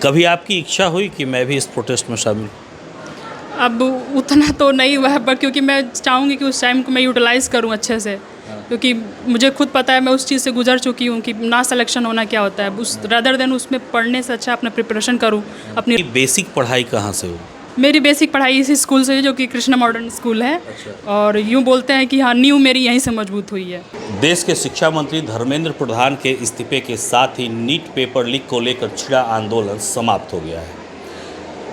कभी आपकी इच्छा हुई कि मैं भी इस प्रोटेस्ट में शामिल? अब उतना तो नहीं हुआ है, बट क्योंकि मैं चाहूँगी कि उस टाइम को मैं यूटिलाइज़ करूँ अच्छे से, क्योंकि मुझे खुद पता है, मैं उस चीज़ से गुजर चुकी हूँ कि ना सिलेक्शन होना क्या होता है। उस रदर देन उसमें पढ़ने से अच्छा अपना प्रिपरेशन करूँ अपनी। कि बेसिक पढ़ाई कहाँ से हुई? मेरी बेसिक पढ़ाई इसी स्कूल से है, जो कि कृष्णा मॉडर्न स्कूल है। अच्छा। और यूँ बोलते हैं कि हाँ, नींव मेरी यहीं से मजबूत हुई है। देश के शिक्षा मंत्री धर्मेंद्र प्रधान के इस्तीफे के साथ ही नीट पेपर लीक को लेकर छिड़ा आंदोलन समाप्त हो गया है।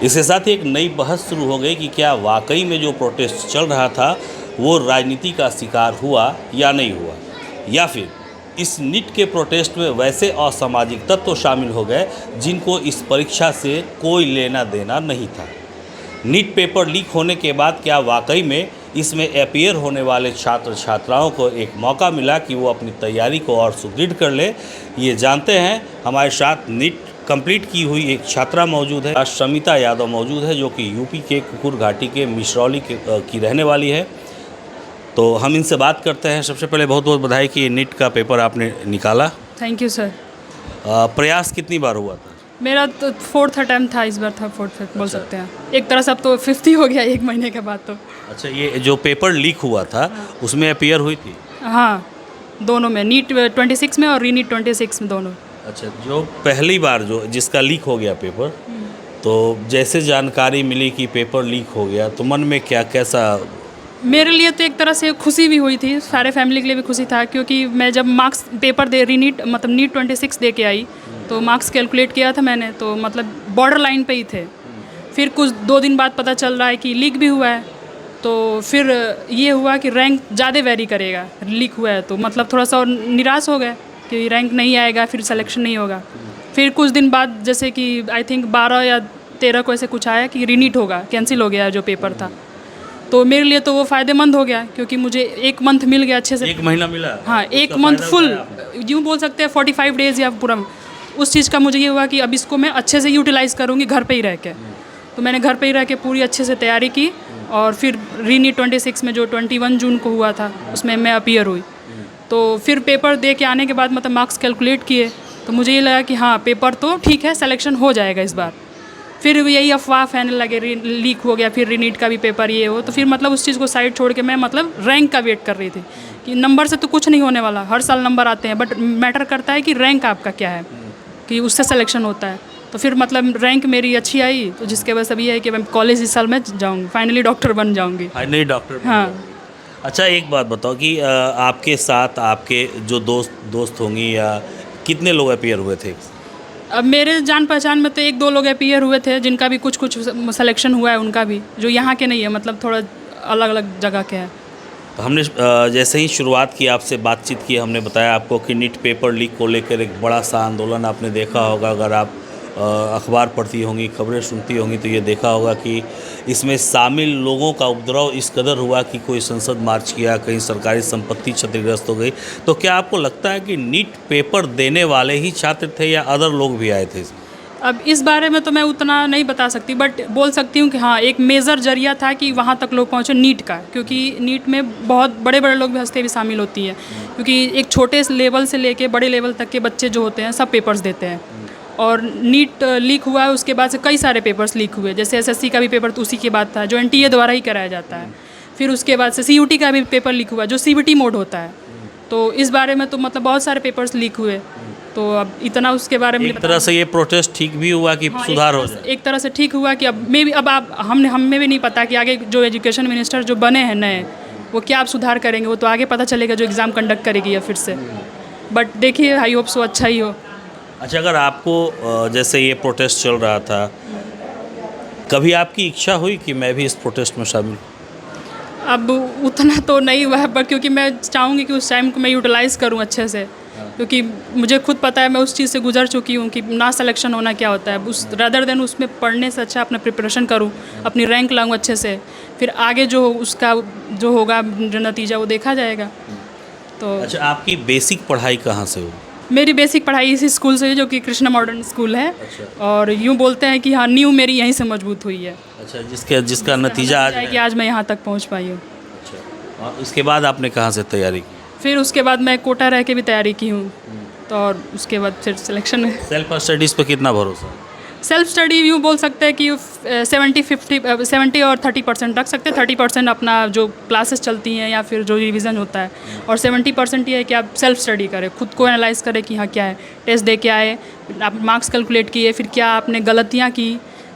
इसके साथ ही एक नई बहस शुरू हो गई कि क्या वाकई में जो प्रोटेस्ट चल रहा था वो राजनीति का शिकार हुआ या नहीं हुआ, या फिर इस नीट के प्रोटेस्ट में वैसे असामाजिक तत्व शामिल हो गए जिनको इस परीक्षा से कोई लेना देना नहीं था। नीट पेपर लीक होने के बाद क्या वाकई में इसमें अपीयर होने वाले छात्र छात्राओं को एक मौका मिला कि वो अपनी तैयारी को और सुदृढ़ कर ले, ये जानते हैं। हमारे साथ नीट कंप्लीट की हुई एक छात्रा मौजूद है, शमिता यादव मौजूद है, जो कि यूपी के कुकुर घाटी के मिश्रौली की रहने वाली है। तो हम इनसे बात करते हैं। सबसे पहले बहुत बहुत बधाई कि नीट का पेपर आपने निकाला। Thank you sir. प्रयास कितनी बार हुआ था? मेरा तो 4th अटैम्प्ट था, इस बार था 4th बोल सकते हैं। एक तरह से अब तो 5th ही हो गया एक महीने के बाद तो। अच्छा, ये जो पेपर लीक हुआ था उसमें अपीयर हुई थी? हाँ, दोनों में, नीट 26 में और रीनीट 26 में, दोनों। अच्छा, जो पहली बार जिसका लीक हो गया पेपर, तो जैसे जानकारी मिली कि पेपर लीक हो गया तो मन में कैसा? मेरे लिए तो एक तरह से खुशी भी हुई थी, सारे फैमिली के लिए भी खुशी था, क्योंकि मैं जब मार्क्स पेपर रीनीट मतलब नीट 26 दे के आई तो मार्क्स कैलकुलेट किया था मैंने, तो मतलब बॉर्डर लाइन पे ही थे। फिर कुछ 2 दिन बाद पता चल रहा है कि लीक भी हुआ है, तो फिर ये हुआ कि रैंक ज़्यादा वेरी करेगा, लीक हुआ है तो मतलब थोड़ा सा और निराश हो गए कि रैंक नहीं आएगा, फिर सिलेक्शन नहीं होगा। फिर कुछ दिन बाद जैसे कि आई थिंक 12 या 13 को ऐसे कुछ आया कि रीनीट होगा, कैंसिल हो गया जो पेपर था। तो मेरे लिए तो वो फ़ायदेमंद हो गया, क्योंकि मुझे 1 मंथ मिल गया अच्छे से। 1 महीना मिला? हाँ, 1 मंथ फुल, यूँ बोल सकते हैं 45 डेज़ या पूरा। उस चीज़ का मुझे ये हुआ कि अब इसको मैं अच्छे से यूटिलाइज़ करूँगी घर पे ही रह के। तो मैंने घर पे ही रह के पूरी अच्छे से तैयारी की, और फिर रीनीट 26 में जो 21 जून को हुआ था उसमें मैं अपीयर हुई। तो फिर पेपर दे के आने के बाद मतलब मार्क्स कैलकुलेट किए, तो मुझे ये लगा कि हाँ, पेपर तो ठीक है, सिलेक्शन हो जाएगा इस बार। फिर यही अफवाह फैलने लगे, लीक हो गया, फिर रीनीट का भी पेपर ये हो, तो फिर मतलब उस चीज़ को साइड छोड़ के मैं मतलब रैंक का वेट कर रही थी कि नंबर से तो कुछ नहीं होने वाला, हर साल नंबर आते हैं, बट मैटर करता है कि रैंक आपका क्या है, कि उससे सिलेक्शन होता है। तो फिर मतलब रैंक मेरी अच्छी आई, तो जिसके वजह से अभी है कि मैं कॉलेज इस साल में जाऊँगी, फाइनली डॉक्टर बन जाऊँगी। Finally doctor? हाँ। अच्छा, एक बात बताओ कि आपके साथ आपके जो दोस्त होंगी या कितने लोग अपीयर हुए थे? अब मेरे जान पहचान में तो 1-2 लोग अपीयर हुए थे, जिनका भी कुछ सिलेक्शन हुआ है, उनका भी, जो यहाँ के नहीं है, मतलब थोड़ा अलग अलग जगह के हैं। तो हमने जैसे ही शुरुआत की, आपसे बातचीत की, हमने बताया आपको कि नीट पेपर लीक को लेकर एक बड़ा सा आंदोलन आपने देखा होगा। अगर आप अखबार पढ़ती होंगी, खबरें सुनती होंगी, तो ये देखा होगा कि इसमें शामिल लोगों का उपद्रव इस कदर हुआ कि कोई संसद मार्च किया, कहीं सरकारी संपत्ति क्षतिग्रस्त हो गई। तो क्या आपको लगता है कि नीट पेपर देने वाले ही छात्र थे या अदर लोग भी आए थे? अब इस बारे में तो मैं उतना नहीं बता सकती, बट बोल सकती हूँ कि हाँ, एक मेजर जरिया था कि वहाँ तक लोग पहुँचे नीट का, क्योंकि नीट में बहुत बड़े बड़े लोग भी हस्ती भी शामिल होती हैं, क्योंकि एक छोटे लेवल से लेके बड़े लेवल तक के बच्चे जो होते हैं सब पेपर्स देते हैं। और नीट लीक हुआ है, उसके बाद से कई सारे पेपर्स लीक हुए, जैसे एसएससी का भी पेपर तो उसी के बाद था, जो एनटीए द्वारा ही कराया जाता है। फिर उसके बाद से सीयूटी का भी पेपर लीक हुआ, जो सीबीटी मोड होता है। तो इस बारे में तो मतलब बहुत सारे पेपर्स लीक हुए, तो अब इतना उसके बारे में एक तरह से ये प्रोटेस्ट ठीक भी हुआ कि हाँ, सुधार हो जाए? एक तरह से ठीक हुआ कि अब मे भी अब आप हमें भी नहीं पता कि आगे जो एजुकेशन मिनिस्टर जो बने हैं नए, वो क्या आप सुधार करेंगे, वो तो आगे पता चलेगा जो एग्ज़ाम कंडक्ट करेगी या फिर से। बट देखिए, आई होप सो अच्छा ही हो। अच्छा, अगर आपको जैसे ये प्रोटेस्ट चल रहा था, कभी आपकी इच्छा हुई कि मैं भी इस प्रोटेस्ट में शामिल? अब उतना तो नहीं हुआ है, पर क्योंकि मैं चाहूँगी कि उस टाइम को मैं यूटिलाइज़ करूँ अच्छे से, क्योंकि मुझे खुद पता है, मैं उस चीज़ से गुजर चुकी हूँ कि ना सिलेक्शन होना क्या होता है। उस रदर देन उसमें पढ़ने से अच्छा अपना प्रिपरेशन करूँ, अपनी रैंक लाऊँ अच्छे से, फिर आगे जो उसका जो होगा जो नतीजा वो देखा जाएगा। तो अच्छा, आपकी बेसिक पढ़ाई कहाँ से हुई? मेरी बेसिक पढ़ाई इसी स्कूल से है, जो कि कृष्णा मॉडर्न स्कूल है। अच्छा। और यूँ बोलते हैं कि हाँ, नींव मेरी यहीं से मजबूत हुई है। अच्छा, जिसका नतीजा आज कि आज मैं यहाँ तक पहुँच पाई हूँ। अच्छा, और इसके बाद आपने कहाँ से तैयारी की? फिर उसके बाद मैं कोटा रह के भी तैयारी की हूँ, तो और उसके बाद फिर सिलेक्शन में सेल्फ स्टडीज़ पे कितना भरोसा? सेल्फ स्टडी यूँ बोल सकते हैं कि 70 और 30% रख सकते हैं। 30% अपना जो क्लासेस चलती हैं या फिर जो रिवीजन होता है, और 70% ये है कि आप सेल्फ स्टडी करें, खुद को एनालाइज करें कि हाँ क्या है, टेस्ट दे के आए, आप मार्क्स कैलकुलेट किए, फिर क्या आपने गलतियाँ की,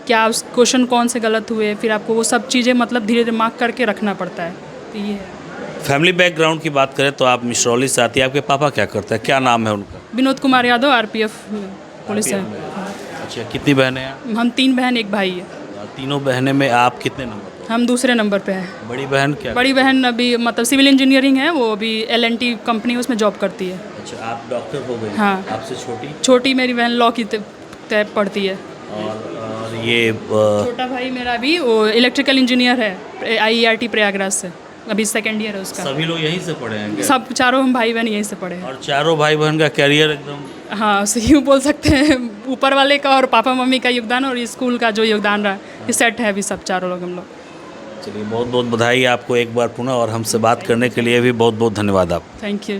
क्या उस क्वेश्चन कौन से गलत हुए, फिर आपको वो सब चीज़ें मतलब धीरे धीरे मार्क करके रखना पड़ता है। तो ये है। फैमिली बैकग्राउंड की बात करें तो आप मिश्रौली से आती है, आपके पापा क्या करते हैं, क्या नाम है उनका? विनोद कुमार यादव, RPF पुलिस है। अच्छा, कितनी बहनें हैं? हम 3 बहन 1 भाई है। तीनों बहनें में आप कितने नंबर पर? हम दूसरे नंबर पे हैं। बड़ी बहन क्या? बड़ी बहन अभी मतलब सिविल इंजीनियरिंग है, वो अभी LNT कंपनी है उसमें जॉब करती है। अच्छा, आप डॉक्टर हो गए? हाँ। आपसे छोटी? छोटी मेरी बहन लॉ की पढ़ती है। और ये छोटा भाई मेरा भी वो इलेक्ट्रिकल इंजीनियर है, IERT प्रयागराज से, अभी 2nd ईयर है उसका। सभी लोग यहीं से पढ़े हैं क्या? सब चारों हम भाई बहन यहीं से पढ़े हैं। और चारों भाई बहन का कैरियर एकदम? हाँ, सो यूँ बोल सकते हैं ऊपर वाले का और पापा मम्मी का योगदान और स्कूल का जो योगदान रहा, ये सेट है अभी सब चारों लोग हम लोग। चलिए, बहुत बहुत बधाई आपको एक बार पुनः, और हमसे बात करने के लिए भी बहुत बहुत धन्यवाद आप। Thank you.